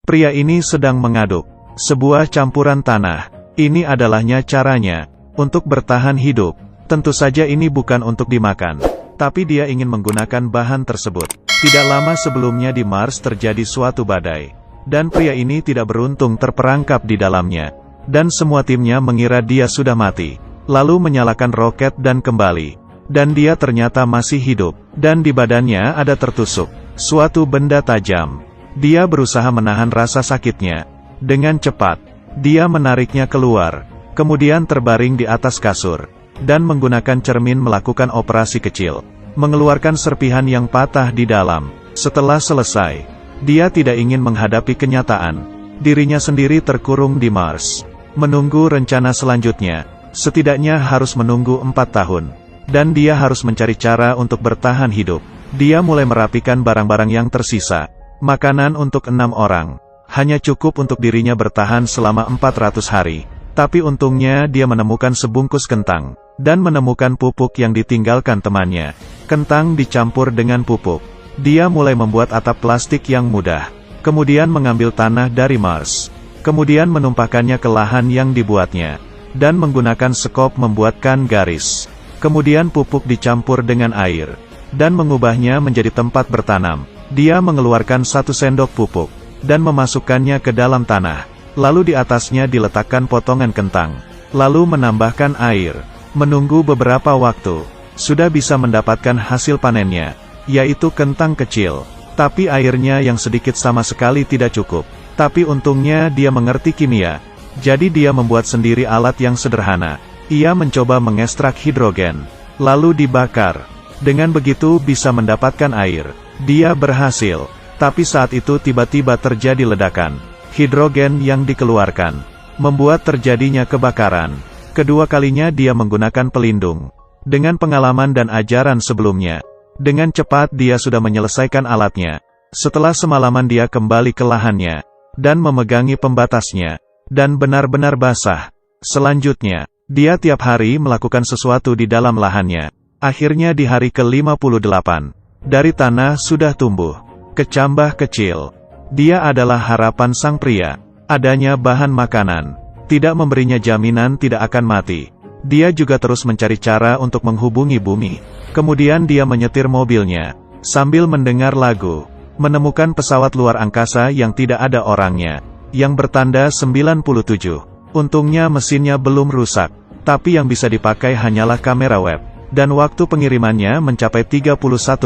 Pria ini sedang mengaduk sebuah campuran tanah. Ini adalahnya caranya untuk bertahan hidup. Tentu saja ini bukan untuk dimakan, tapi dia ingin menggunakan bahan tersebut. Tidak lama sebelumnya di Mars terjadi suatu badai, dan pria ini tidak beruntung terperangkap di dalamnya. Dan semua timnya mengira dia sudah mati, lalu menyalakan roket dan kembali. Dan dia ternyata masih hidup, dan di badannya ada tertusuk suatu benda tajam. Dia berusaha menahan rasa sakitnya. Dengan cepat, dia menariknya keluar, kemudian terbaring di atas kasur, dan menggunakan cermin melakukan operasi kecil, mengeluarkan serpihan yang patah di dalam. Setelah selesai, dia tidak ingin menghadapi kenyataan. Dirinya sendiri terkurung di Mars, menunggu rencana selanjutnya. Setidaknya harus menunggu 4 tahun. Dan dia harus mencari cara untuk bertahan hidup. Dia mulai merapikan barang-barang yang tersisa. Makanan untuk 6 orang. Hanya cukup untuk dirinya bertahan selama 400 hari. Tapi untungnya dia menemukan sebungkus kentang, dan menemukan pupuk yang ditinggalkan temannya. Kentang dicampur dengan pupuk. Dia mulai membuat atap plastik yang mudah. Kemudian mengambil tanah dari Mars. Kemudian menumpahkannya ke lahan yang dibuatnya. Dan menggunakan sekop membuatkan garis. Kemudian pupuk dicampur dengan air. Dan mengubahnya menjadi tempat bertanam. Dia mengeluarkan 1 sendok pupuk, dan memasukkannya ke dalam tanah. Lalu di atasnya diletakkan potongan kentang. Lalu menambahkan air. Menunggu beberapa waktu. Sudah bisa mendapatkan hasil panennya, yaitu kentang kecil. Tapi airnya yang sedikit sama sekali tidak cukup. Tapi untungnya dia mengerti kimia. Jadi dia membuat sendiri alat yang sederhana. Ia mencoba mengekstrak hidrogen, lalu dibakar. Dengan begitu bisa mendapatkan air. Dia berhasil. Tapi saat itu tiba-tiba terjadi ledakan. Hidrogen yang dikeluarkan membuat terjadinya kebakaran. Kedua kalinya dia menggunakan pelindung. Dengan pengalaman dan ajaran sebelumnya, dengan cepat dia sudah menyelesaikan alatnya. Setelah semalaman dia kembali ke lahannya, dan memegangi pembatasnya, dan benar-benar basah. Selanjutnya, dia tiap hari melakukan sesuatu di dalam lahannya. Akhirnya di hari ke-58, dari tanah sudah tumbuh kecambah kecil. Dia adalah harapan sang pria. Adanya bahan makanan tidak memberinya jaminan tidak akan mati. Dia juga terus mencari cara untuk menghubungi bumi. Kemudian dia menyetir mobilnya sambil mendengar lagu. Menemukan pesawat luar angkasa yang tidak ada orangnya, yang bertanda 97. Untungnya mesinnya belum rusak, tapi yang bisa dipakai hanyalah kamera web. Dan waktu pengirimannya mencapai 31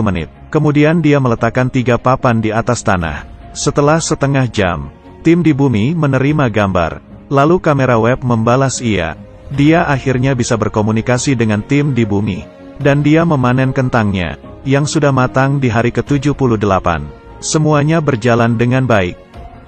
menit. Kemudian dia meletakkan 3 papan di atas tanah. Setelah setengah jam, tim di bumi menerima gambar. Lalu kamera web membalas iya. Dia akhirnya bisa berkomunikasi dengan tim di bumi. Dan dia memanen kentangnya, yang sudah matang di hari ke-78. Semuanya berjalan dengan baik.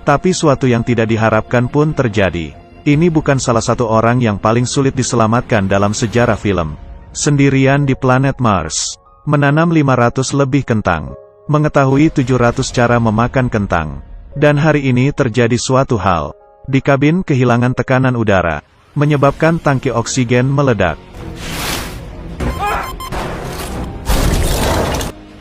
Tapi suatu yang tidak diharapkan pun terjadi. Ini bukan salah satu orang yang paling sulit diselamatkan dalam sejarah film. Sendirian di planet Mars. Menanam 500 lebih kentang. Mengetahui 700 cara memakan kentang. Dan hari ini terjadi suatu hal. Di kabin kehilangan tekanan udara, menyebabkan tangki oksigen meledak.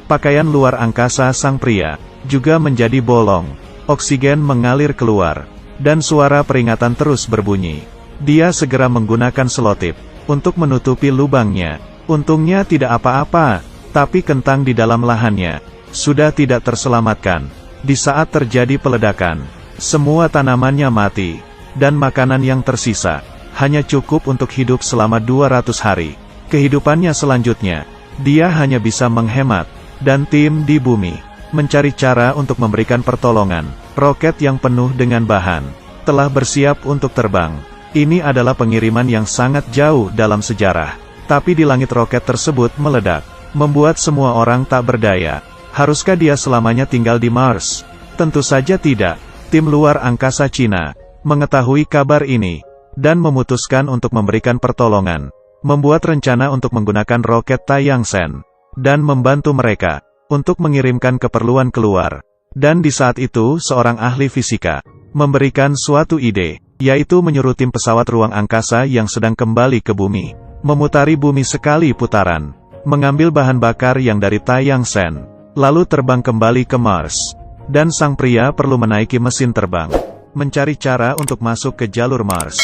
Pakaian luar angkasa sang pria juga menjadi bolong. Oksigen mengalir keluar, dan suara peringatan terus berbunyi. Dia segera menggunakan selotip untuk menutupi lubangnya. Untungnya tidak apa-apa, tapi kentang di dalam lahannya sudah tidak terselamatkan. Di saat terjadi peledakan, semua tanamannya mati, dan makanan yang tersisa hanya cukup untuk hidup selama 200 hari. Kehidupannya selanjutnya, dia hanya bisa menghemat, dan tim di bumi mencari cara untuk memberikan pertolongan. Roket yang penuh dengan bahan telah bersiap untuk terbang. Ini adalah pengiriman yang sangat jauh dalam sejarah. Tapi di langit roket tersebut meledak, membuat semua orang tak berdaya. Haruskah dia selamanya tinggal di Mars? Tentu saja tidak. Tim luar angkasa Cina mengetahui kabar ini, dan memutuskan untuk memberikan pertolongan. Membuat rencana untuk menggunakan roket Taiyangsen, dan membantu mereka untuk mengirimkan keperluan keluar. Dan di saat itu seorang ahli fisika memberikan suatu ide, yaitu menyuruh tim pesawat ruang angkasa yang sedang kembali ke bumi, memutari bumi sekali putaran, mengambil bahan bakar yang dari Taiyangsen, lalu terbang kembali ke Mars. dan sang pria perlu menaiki mesin terbang, mencari cara untuk masuk ke jalur Mars,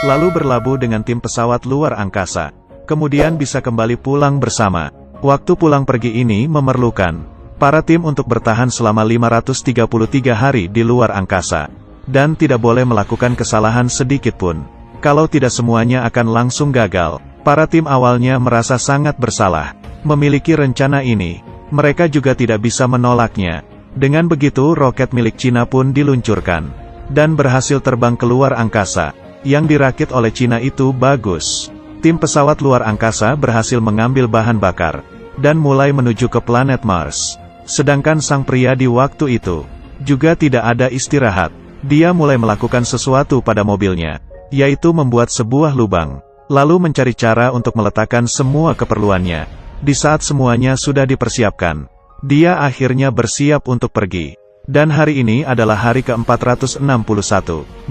lalu berlabuh dengan tim pesawat luar angkasa, kemudian bisa kembali pulang bersama. Waktu pulang pergi ini memerlukan para tim untuk bertahan selama 533 hari di luar angkasa, dan tidak boleh melakukan kesalahan sedikit pun. Kalau tidak semuanya akan langsung gagal. Para tim awalnya merasa sangat bersalah memiliki rencana ini. Mereka juga tidak bisa menolaknya. Dengan begitu roket milik Cina pun diluncurkan, dan berhasil terbang keluar angkasa. Yang dirakit oleh Cina itu bagus. Tim pesawat luar angkasa berhasil mengambil bahan bakar, dan mulai menuju ke planet Mars. Sedangkan sang pria di waktu itu, juga tidak ada istirahat. Dia mulai melakukan sesuatu pada mobilnya, yaitu membuat sebuah lubang, lalu mencari cara untuk meletakkan semua keperluannya. Di saat semuanya sudah dipersiapkan, dia akhirnya bersiap untuk pergi. Dan hari ini adalah hari ke-461.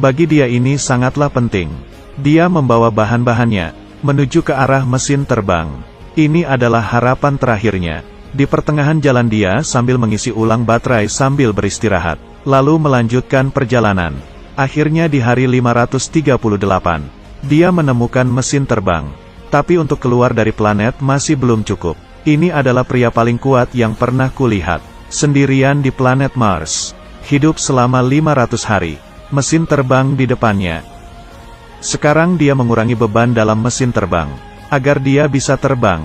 Bagi dia ini sangatlah penting. Dia membawa bahan-bahannya, menuju ke arah mesin terbang. Ini adalah harapan terakhirnya. Di pertengahan jalan dia sambil mengisi ulang baterai sambil beristirahat, lalu melanjutkan perjalanan. Akhirnya di hari 538, dia menemukan mesin terbang. Tapi untuk keluar dari planet masih belum cukup. Ini adalah pria paling kuat yang pernah kulihat. Sendirian di planet Mars. Hidup selama 500 hari. Mesin terbang di depannya. Sekarang dia mengurangi beban dalam mesin terbang, agar dia bisa terbang.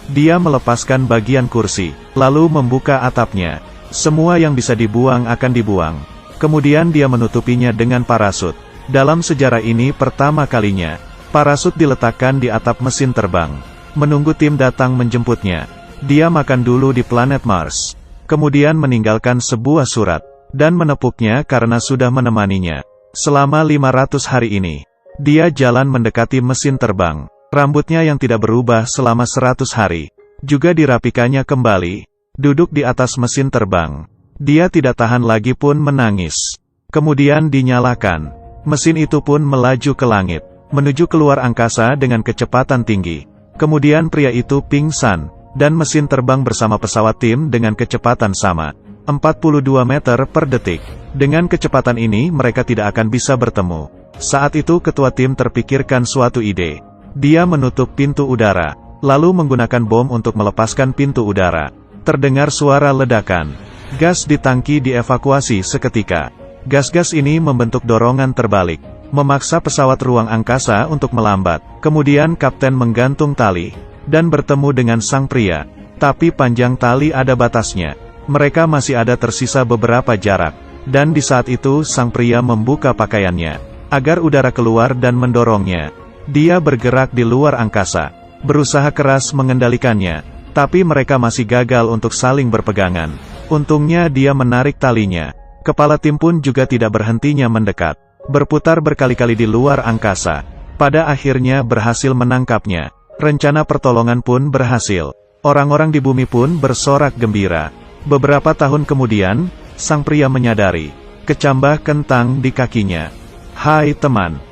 Dia melepaskan bagian kursi, lalu membuka atapnya. Semua yang bisa dibuang akan dibuang. Kemudian dia menutupinya dengan parasut. Dalam sejarah ini pertama kalinya, parasut diletakkan di atap mesin terbang. Menunggu tim datang menjemputnya. Dia makan dulu di planet Mars. Kemudian meninggalkan sebuah surat, dan menepuknya karena sudah menemaninya selama 500 hari ini. Dia jalan mendekati mesin terbang. Rambutnya yang tidak berubah selama 100 hari, juga dirapikannya kembali. Duduk di atas mesin terbang. Dia tidak tahan lagi pun menangis. Kemudian dinyalakan. Mesin itu pun melaju ke langit, menuju keluar angkasa dengan kecepatan tinggi. Kemudian pria itu pingsan, dan mesin terbang bersama pesawat tim dengan kecepatan sama, 42 meter per detik. Dengan kecepatan ini mereka tidak akan bisa bertemu. Saat itu ketua tim terpikirkan suatu ide. Dia menutup pintu udara, lalu menggunakan bom untuk melepaskan pintu udara. Terdengar suara ledakan. Gas di tangki dievakuasi seketika. Gas-gas ini membentuk dorongan terbalik, memaksa pesawat ruang angkasa untuk melambat. Kemudian kapten menggantung tali, dan bertemu dengan sang pria. Tapi panjang tali ada batasnya. Mereka masih ada tersisa beberapa jarak. Dan di saat itu sang pria membuka pakaiannya, agar udara keluar dan mendorongnya. Dia bergerak di luar angkasa, berusaha keras mengendalikannya. Tapi mereka masih gagal untuk saling berpegangan. Untungnya dia menarik talinya. Kepala tim pun juga tidak berhentinya mendekat, berputar berkali-kali di luar angkasa. Pada akhirnya berhasil menangkapnya. Rencana pertolongan pun berhasil. Orang-orang di bumi pun bersorak gembira. Beberapa tahun kemudian, sang pria menyadari kecambah kentang di kakinya. Hai teman.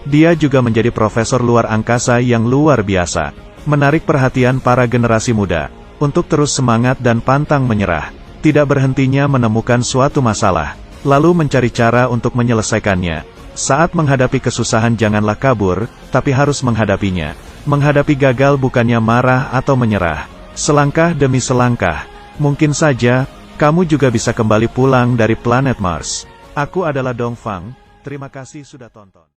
Dia juga menjadi profesor luar angkasa yang luar biasa. Menarik perhatian para generasi muda untuk terus semangat dan pantang menyerah. Tidak berhentinya menemukan suatu masalah, lalu mencari cara untuk menyelesaikannya. Saat menghadapi kesusahan janganlah kabur, tapi harus menghadapinya. Menghadapi gagal bukannya marah atau menyerah. Selangkah demi selangkah, mungkin saja, kamu juga bisa kembali pulang dari planet Mars. Aku adalah Dongfang, terima kasih sudah tonton.